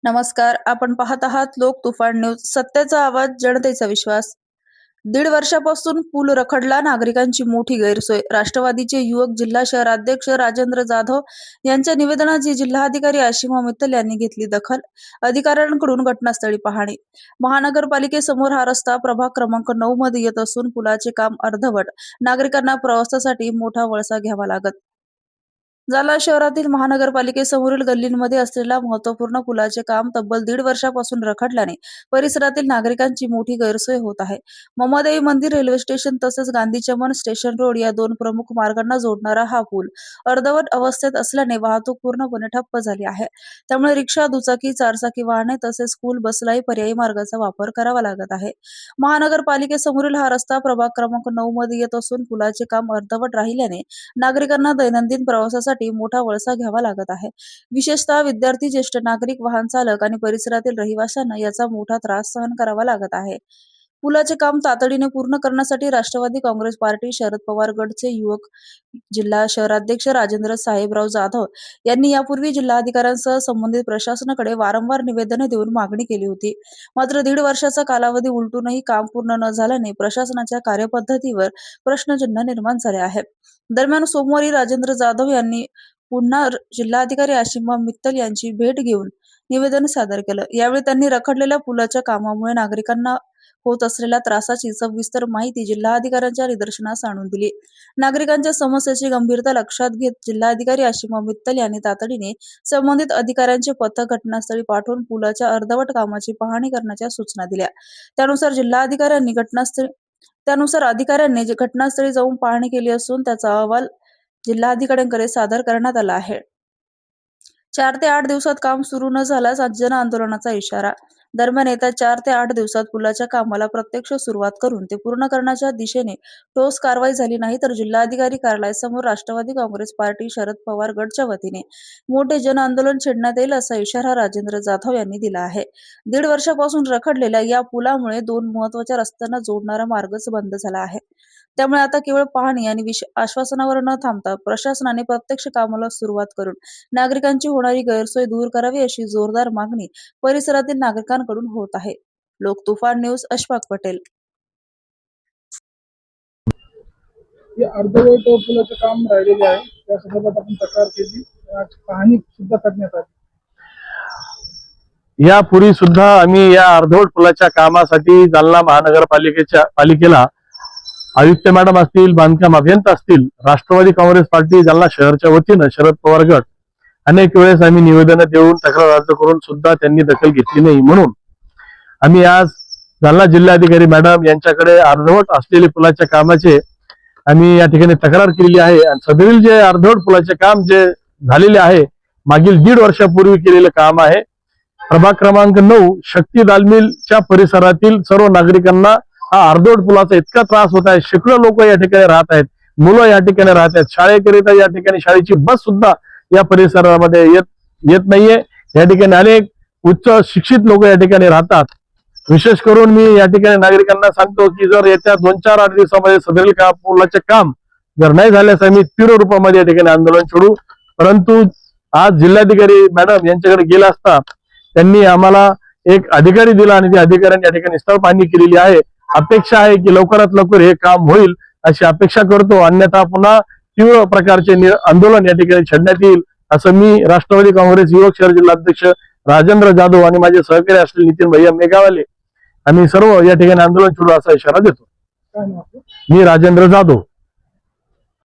नमस्कार. आपण पाहत आहात लोक तुफान न्यूज. सत्याचा आवाज, जनतेचा विश्वास. 1.5 वर्षापासून पूल रखडला, नागरिकांची मोठी गैरसोय. राष्ट्रवादीचे युवक जिल्हा शहराध्यक्ष राजेंद्र जाधव यांच्या निवेदनाची जिल्हाधिकारी आशिमा मित्तल यांनी घेतली दखल. अधिकाऱ्यांकडून घटनास्थळी पाहणी. महानगरपालिकेसमोर हा रस्ता प्रभाग क्रमांक 9 मध्ये येत असून पुलाचे काम अर्धवट. नागरिकांना प्रवासासाठी मोठा वळसा घ्यावा लागत. जालना शहरातील महानगरपालिकेसमोरील गल्लींमध्ये असलेल्या महत्त्वपूर्ण पुलाचे काम तब्बल 1.5 वर्षापासून रखडल्याने परिसरातील नागरिकांची मोठी गैरसोय होत आहे. ममदेवी मंदिर रेल्वे स्टेशन तसेच गांधी चमन स्टेशन रोड या दोन प्रमुख मार्गांना जोडणारा हा पूल अर्धवट अवस्थेत असल्याने वाहतूक पूर्णपणे ठप्प झाली आहे. त्यामुळे रिक्षा, दुचाकी, चारचाकी वाहने तसेच स्कूल बसलाही पर्यायी मार्गाचा वापर करावा लागत आहे. महानगरपालिकेसमोरील हा रस्ता प्रभाग क्रमांक 9 मध्ये येत असून पुलाचे काम अर्धवट राहिल्याने नागरिकांना दैनंदिन प्रवासासाठी मोठा वळसा घ्यावा लागत आहे. विशेषतः विद्यार्थी, ज्येष्ठ नागरिक, वाहन चालक आणि परिसरातील रहिवाशांना याचा मोठा त्रास सहन करावा लागत आहे. पुलाचे काम तातडीने पूर्ण करण्यासाठी राष्ट्रवादी काँग्रेस पार्टी, शरद पवार गटचे युवक जिल्हा शहराध्यक्ष राजेंद्र साहेबराव जाधव यांनी यापूर्वी जिल्हाधिकाऱ्यांसह संबंधित प्रशासनाकडे वारंवार निवेदने देऊन मागणी केली होती. मात्र 1.5 वर्षाचा कालावधी उलटूनही काम पूर्ण न झाल्याने प्रशासनाच्या कार्यपद्धतीवर प्रश्नचिन्ह निर्माण झाले आहे. दरम्यान सोमवारी राजेंद्र जाधव यांनी पुन्हा जिल्हाधिकारी आशिमा मित्तल यांची भेट घेऊन निवेदन सादर केलं. यावेळी त्यांनी रखडलेल्या पुलाच्या कामामुळे नागरिकांना होत असलेल्या त्रासाची सविस्तर माहिती जिल्हाधिकाऱ्यांच्या निदर्शनास आणून दिली. नागरिकांच्या समस्येची गंभीरता लक्षात घेत जिल्हाधिकारी आशिमा मित्तल यांनी तातडीने संबंधित अधिकाऱ्यांचे पथक घटनास्थळी पाठवून पुलाच्या अर्धवट कामाची पाहणी करण्याच्या सूचना दिल्या. त्यानुसार अधिकाऱ्यांनी घटनास्थळी जाऊन पाहणी केली असून त्याचा अहवाल जिल्हाधिकाऱ्यांकडे सादर करण्यात आला आहे. 4 ते 8 दिवसात काम सुरू न झाल्यास जन आंदोलनाचा इशारा. दरम्यान येत्या 4 ते 8 दिवसात पुलाच्या कामाला प्रत्यक्ष सुरुवात करून ते पूर्ण करण्याच्या दिशेने ठोस कारवाई झाली नाही तर जिल्हाधिकारी कार्यालयासमोर राष्ट्रवादी काँग्रेस पार्टी, शरद पवार गटच्या वतीने मोठे जन आंदोलन छेडण्यात येईल असा इशारा राजेंद्र जाधव यांनी दिला आहे. 1.5 वर्षापासून रखडलेल्या या पुलामुळे 2 महत्त्वाच्या रस्त्यांना जोडणारा मार्गच बंद झाला आहे. त्यामुळे आता केवळ पाहणी आणि आश्वासनावर न थांबता प्रशासनाने प्रत्यक्ष कामाला सुरुवात करून नागरिकांची होणारी गैरसोय दूर करावी अशी जोरदार मागणी परिसरातील नागरिकांकडून होत आहे. लोक तुफान न्यूज, अशफाक पटेल. अर्धवट पुलाचे काम राहिलेले आहे, त्या संदर्भात आपण तक्रार केली, पाहणी सुद्धा करण्यात आली. यापूर्वी सुद्धा आम्ही या अर्धवट पुलाच्या कामासाठी जालना पालिकेला आयुक्त मॅडम असतील, बांधकाम अभियंता असतील, राष्ट्रवादी काँग्रेस पार्टी जालना शहरच्या वतीनं शरद पवार गट अनेक वेळेस आम्ही निवेदन देऊन तक्रार अर्ज करून सुद्धा त्यांनी दखल घेतली नाही. म्हणून आम्ही आज जालना जिल्हाधिकारी मॅडम यांच्याकडे अर्धवट असलेले पुलाच्या कामाचे आम्ही या ठिकाणी तक्रार केलेली आहे. आणि सदरील जे अर्धवट पुलाचे काम जे झालेले आहे, मागील 1.5 वर्षापूर्वी केलेलं काम आहे. प्रभाग क्रमांक 9 शक्ती दालमिलच्या परिसरातील सर्व नागरिकांना हा अर्धवट पुलाचा इतका त्रास होत आहे. शेकडो लोक या ठिकाणी राहत आहेत, मुलं या ठिकाणी राहत आहेत, शाळेकरिता या ठिकाणी शाळेची बस सुद्धा या परिसरामध्ये येत नाहीये. या ठिकाणी अनेक उच्च शिक्षित लोक या ठिकाणी राहतात. विशेष करून मी या ठिकाणी नागरिकांना सांगतो की जर येत्या 2-4-8 दिवसामध्ये सदरील पुलाचे काम जर नाही झाल्यास आम्ही तीव्र रूपामध्ये या ठिकाणी आंदोलन छेडू. परंतु आज जिल्हाधिकारी मॅडम यांच्याकडे गेला असता त्यांनी आम्हाला एक अधिकारी दिला आणि त्या अधिकाऱ्यांनी या ठिकाणी स्थळ पाहणी केलेली आहे. अपेक्षा आहे की लवकरात लवकर हे काम होईल अशी अपेक्षा करतो, अन्यथा पुन्हा तीव्र प्रकारचे आंदोलन या ठिकाणी छेडण्यात येईल असं मी राष्ट्रवादी काँग्रेस युवक शहर जिल्हाध्यक्ष राजेंद्र जाधव आणि माझे सहकारी असलेले नितीन भैया मेघावाले आम्ही सर्व या ठिकाणी आंदोलन छेडू असा इशारा देतो. काय नाव आपलं? मी राजेंद्र जाधव.